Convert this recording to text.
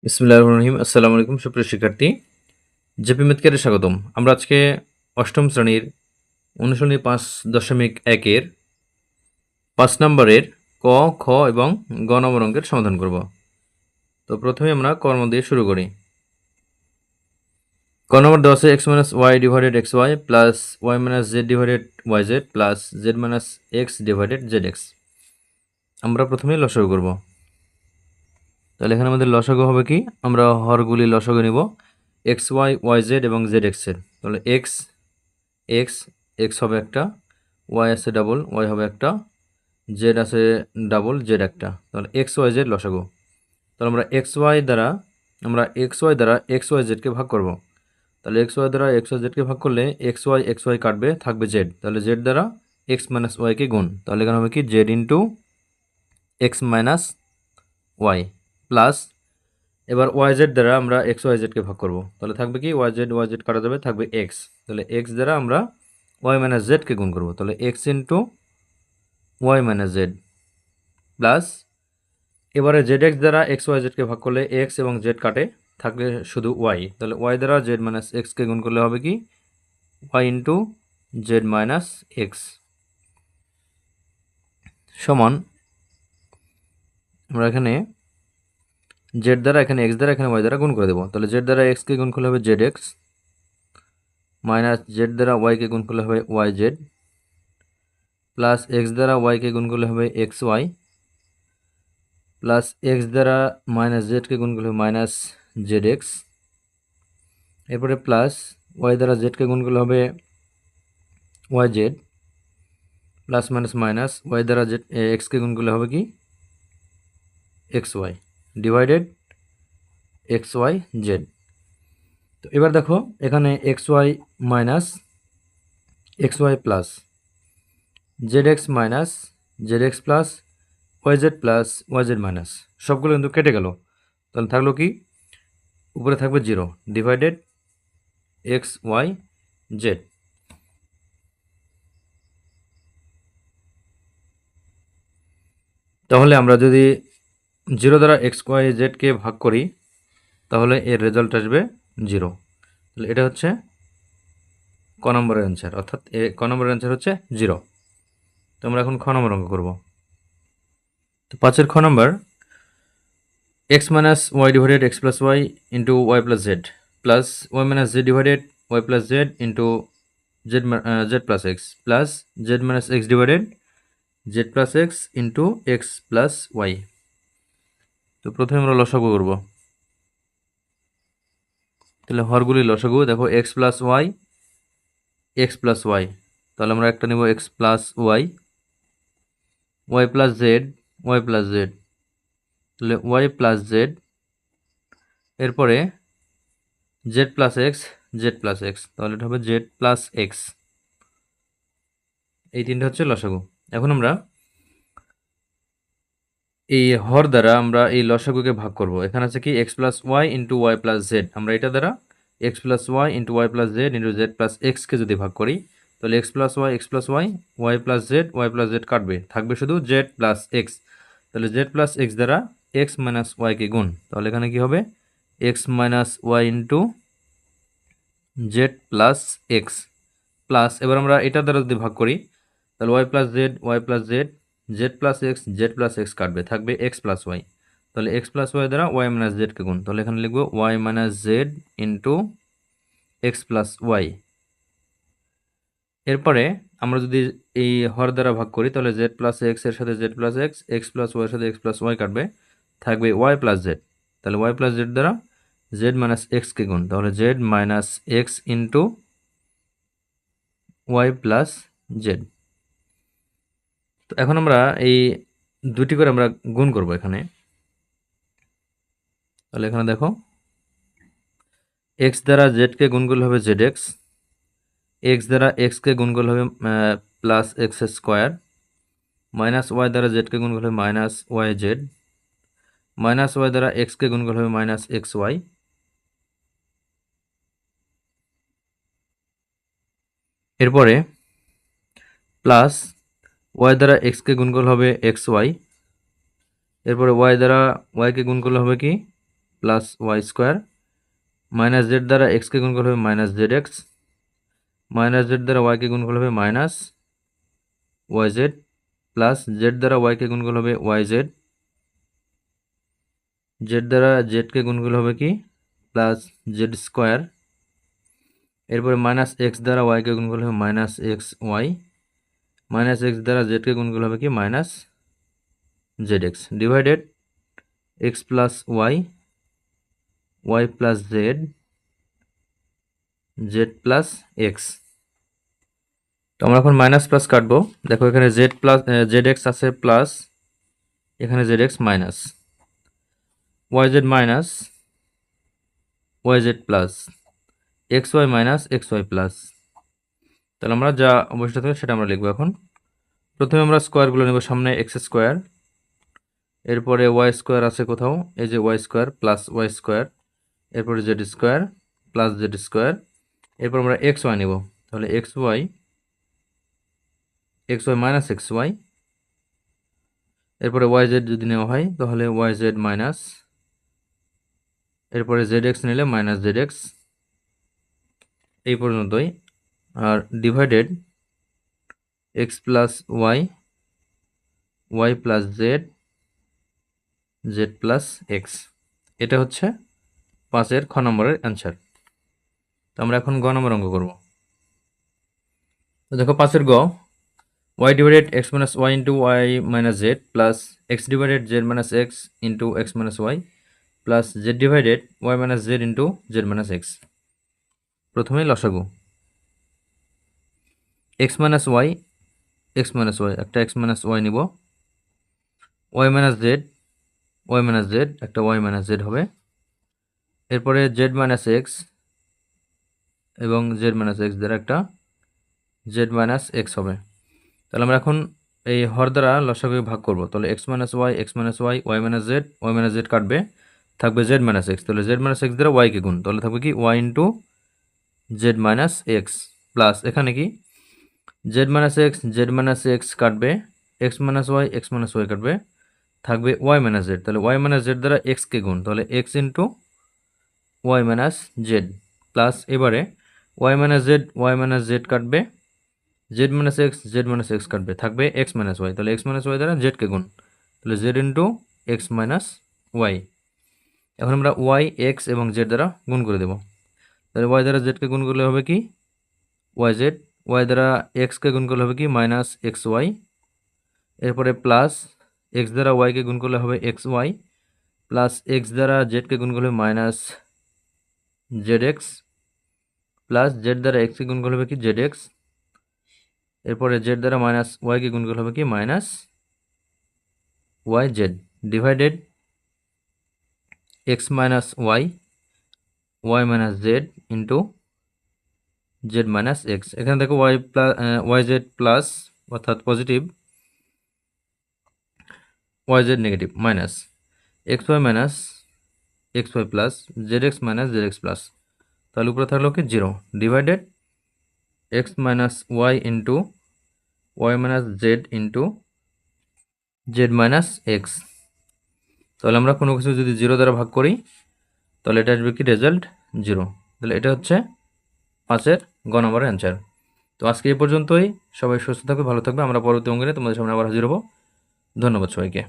বিসমিল্লাহির রহমানির রহিম। আসসালামু আলাইকুম সুপ্রিয় শিক্ষার্থী, জেপি ম্যাথকেয়ারে স্বাগতম। আমরা আজকে অষ্টম শ্রেণীর অনুশীলনী 5.1 এর 5 নম্বরের ক, খ এবং গ নম্বর অঙ্কের সমাধান করব। তো প্রথমে আমরা কর্ম দিয়ে শুরু করি। ক নম্বর দেওয়া আছে x minus Y divided x y plus Y minus Z divided y z plus Z minus x divided z x. আমরা প্রথমে লসাগু করব। তাহলে এখানে আমাদের লসাগু হবে কি, আমরা হরগুলি লসাগু নিব এক্স ওয়াই ওয়াই জেড এবং জেড এক্সের। তাহলে এক্স এক্স এক্স হবে একটা, ওয়াই আছে ডাবল, ওয়াই হবে একটা, জেড আছে ডাবল, জেড একটা। তাহলে এক্স ওয়াই জেড লসাগু। তাহলে আমরা এক্স ওয়াই দ্বারা এক্স ওয়াই জেডকে ভাগ করব। তাহলে এক্স ওয়াই দ্বারা এক্স ওয়াই জেডকে ভাগ করলে এক্স ওয়াই কাটবে, থাকবে জেড। তাহলে জেড দ্বারা এক্স মাইনাস ওয়াইকে গুণ। তাহলে এখানে হবে কি z into x minus y plus, এবার ওয়াই জেড দ্বারা আমরা এক্স ওয়াই জেডকে ভাগ করব। তাহলে থাকবে কি ওয়াই জেড কাটা যাবে, থাকবে এক্স। তাহলে এক্স দ্বারা আমরা ওয়াই মাইনাস জেডকে গুণ করব। তাহলে x into y minus z plus, এবারে জেড এক্স দ্বারা এক্স ওয়াই জেডকে ভাগ করলে এক্স এবং জেড কাটে, থাকবে শুধু ওয়াই। তাহলে ওয়াই দ্বারা জেড মাইনাস এক্সকে গুণ করলে হবে কি y into z minus x সমান, আমরা এখানে জেড দ্বারা এখানে এক্স দ্বারা এখানে ওয়াই দ্বারা গুণ করে দেবো। তাহলে জেড দ্বারা এক্সকে গুণ করলে হবে জেড এক্স মাইনাস জেড দ্বারা ওয়াইকে গুণ করলে হবে ওয়াই জেড প্লাস এক্স দ্বারা ওয়াইকে গুণ করলে হবে এক্স ওয়াই প্লাস এক্স দ্বারা মাইনাস জেডকে গুণ করলে হবে মাইনাস জেড এক্স, এরপরে প্লাস ওয়াই দ্বারা জেডকে গুণ করলে হবে y z plus minus minus y দ্বারা জেড এক্সকে গুণ করলে হবে কি x y divided x y z. তো এবার দেখো এখানে x y minus x y plus z x minus z x plus y z minus সবগুলো কিন্তু কেটে গেল। তাহলে থাকলো কি উপরে থাকবে zero divided x y z. তাহলে আমরা যদি জিরো দ্বারা এক্স ওয়াই জেডকে ভাগ করি তাহলে এর রেজাল্ট আসবে জিরো। তাহলে এটা হচ্ছে ক নম্বরের অ্যান্সার, অর্থাৎ ক নম্বরের অ্যান্সার হচ্ছে জিরো। তো আমরা এখন খ নম্বর অঙ্ক করব। তো 5 খ নম্বর X minus Y divided x plus Y into Y plus Z plus Y minus Z divided Y plus Z into Z plus x plus Z minus x divided Z plus X into x plus Y. তো প্রথমে আমরা লসাগু করব। তাহলে হরগুলি লসাগু দেখো x plus y, তাহলে আমরা একটা নেব x plus y plus z তাহলে ওয়াই প্লাস জেড, এরপরে জেড প্লাস এক্স তাহলে এটা হবে জেড প্লাস এক্স। এই তিনটা হচ্ছে লসাগু। এখন আমরা এই হর দ্বারা আমরা এই লসাগুকে ভাগ করব। এখানে আছে কি x plus Y into Y plus z, আমরা এটা দ্বারা x plus Y into Y plus Z into Z plus এক্সকে যদি ভাগ করি তাহলে x plus y y plus z কাটবে, থাকবে শুধু জেড প্লাস এক্স। তাহলে জেড প্লাস এক্স দ্বারা এক্স মাইনাস ওয়াইকে গুণ, তাহলে এখানে কি হবে x minus y into Z plus x plus, এবার আমরা এটা দ্বারা যদি ভাগ করি তাহলে y plus Z plus x কাটবে, থাকবে এক্স প্লাস ওয়াই। তাহলে এক্স প্লাস ওয়াই দ্বারা ওয়াই মাইনাস জেডকে গুণ, তাহলে এখানে লিখবো y minus z into x plus y. এরপরে আমরা যদি এই হর দ্বারা ভাগ করি তাহলে জেড প্লাস এক্স এর সাথে z plus x plus y এর সাথে এক্স প্লাস ওয়াই কাটবে, থাকবে ওয়াই প্লাস জেড। তাহলে ওয়াই প্লাস জেড দ্বারা জেড মাইনাস এক্সকে গুণ, তাহলে z minus x into Y plus z. তো এখন আমরা এই দুটি করে আমরা গুণ করব এখানে। তাহলে এখানে দেখো এক্স দ্বারা জেডকে গুণ করলে হবে জেড এক্স দ্বারা এক্সকে গুণ করলে হবে plus x square minus y দ্বারা জেডকে গুণ করলে হবে minus y z minus y দ্বারা এক্সকে গুণ করলে হবে মাইনাস এক্স ওয়াই, এরপরে প্লাস ওয়াই দ্বারা এক্সকে গুণ করলে হবে এক্স ওয়াই, এরপরে ওয়াই দ্বারা ওয়াইকে গুণ করলে হবে কি plus y square, minus z দ্বারা এক্সকে গুণ করলে হবে minus z x, minus z দ্বারা ওয়াইকে গুণ করলে হবে minus y z, plus z দ্বারা ওয়াইকে গুণ করলে হবে ওয়াই জেড, জেড দ্বারা জেডকে গুণ করলে হবে কি প্লাস জেড স্কোয়ার, এরপরে মাইনাস এক্স দ্বারা ওয়াইকে গুণ করলে হবে minus x y, minus x দ্বারা জেডকে গুণ করলে হবে কি minus z x, divided x plus y, y plus z, z plus x. তো আমরা এখন মাইনাস প্লাস কাটবো। দেখো এখানে জেড প্লাস জেড এক্স আছে প্লাস, এখানে z x minus, y z minus y z plus, x y minus x y plus. তাহলে আমরা যা অবস্থা থাকে সেটা আমরা লিখবো এখন। প্রথমে আমরা স্কোয়ারগুলো নেব, সামনে এক্স স্কোয়ার, এরপরে ওয়াই স্কোয়ার আছে কোথাও, এই যে y square plus y square, এরপরে z square plus z square, এরপর আমরা এক্স ওয়াই নেব, তাহলে x y minus x y, এরপরে ওয়াই জেড যদি নেওয়া হয় তাহলে ওয়াই জেড মাইনাস, এরপরে জেড এক্স নিলে মাইনাস জেড এক্স, এই পর্যন্তই। আর divided x plus y, y plus z, z plus x. এটা হচ্ছে 5-এর খ নম্বরের অ্যান্সার। তো আমরা এখন গ নম্বর অঙ্ক করব। তো দেখো 5-এর গ, y divided x minus y into y minus z plus x divided z minus x into x minus y plus z divided y minus z into z minus x. প্রথমেই লসাগু, এক্স মাইনাস ওয়াই একটা x minus y নিব, y minus z একটা y minus z হবে, এরপরে z minus x এবং z minus x দ্বারা একটা জেড মাইনাস এক্স হবে। তাহলে আমরা এখন এই হর দ্বারা লসাগুকে ভাগ করব। তাহলে x minus y, y minus z কাটবে, থাকবে জেড মাইনাস এক্স, তাহলে জেড মাইনাস এক্স দ্বারা ওয়াইকে গুণ, তাহলে থাকবে কি y into z minus x, plus এখানে কি জেড মাইনাস এক্স কাটবে, এক্স মাইনাস ওয়াই কাটবে, থাকবে ওয়াই মাইনাস জেড, তাহলে ওয়াই মাইনাস জেড দ্বারা এক্সকে গুণ, তাহলে x into y minus z, plus এবারে ওয়াই মাইনাস জেড কাটবে, জেড মাইনাস এক্স কাটবে, থাকবে এক্স মাইনাস ওয়াই, তাহলে এক্স মাইনাস ওয়াই দ্বারা জেডকে গুণ, তাহলে z into x minus y. এখন আমরা ওয়াই এক্স এবং জেড দ্বারা গুণ করে দেব, তাহলে ওয়াই দ্বারা জেডকে গুণ করলে হবে কি ওয়াই জেড, ওয়াই দ্বারা এক্সকে গুণ করলে হবে কি মাইনাস এক্স ওয়াই, এরপরে প্লাস এক্স দ্বারা ওয়াইকে গুণ করলে হবে এক্স ওয়াই, প্লাস এক্স দ্বারা জেডকে গুণ করলে minus z x, plus z দ্বারা এক্সকে গুণ করলে হবে কি জেড এক্স, এরপরে জেড দ্বারা মাইনাস ওয়াইকে গুণ করলে হবে কি minus y z, divided x minus y minus z into z minus x. এখানে দেখো ওয়াই জেড প্লাস অর্থাৎ positive, y z negative, minus x y plus z x minus z x plus, তাহলে উপরে থাকলো কি 0, divided x minus y into y minus z into z minus x. তাহলে আমরা কোনো কিছু যদি 0 দ্বারা ভাগ করি তাহলে এটা আসবে কি রেজাল্ট 0। তাহলে এটা হচ্ছে 5-এর গ নম্বরের অ্যান্সার। তো আজকে এই পর্যন্তই, সবাই সুস্থ থাকবে, ভালো থাকবে, আমরা পরবর্তী অঙ্কে তোমাদের সামনে আবার হাজির হব। ধন্যবাদ সবাইকে।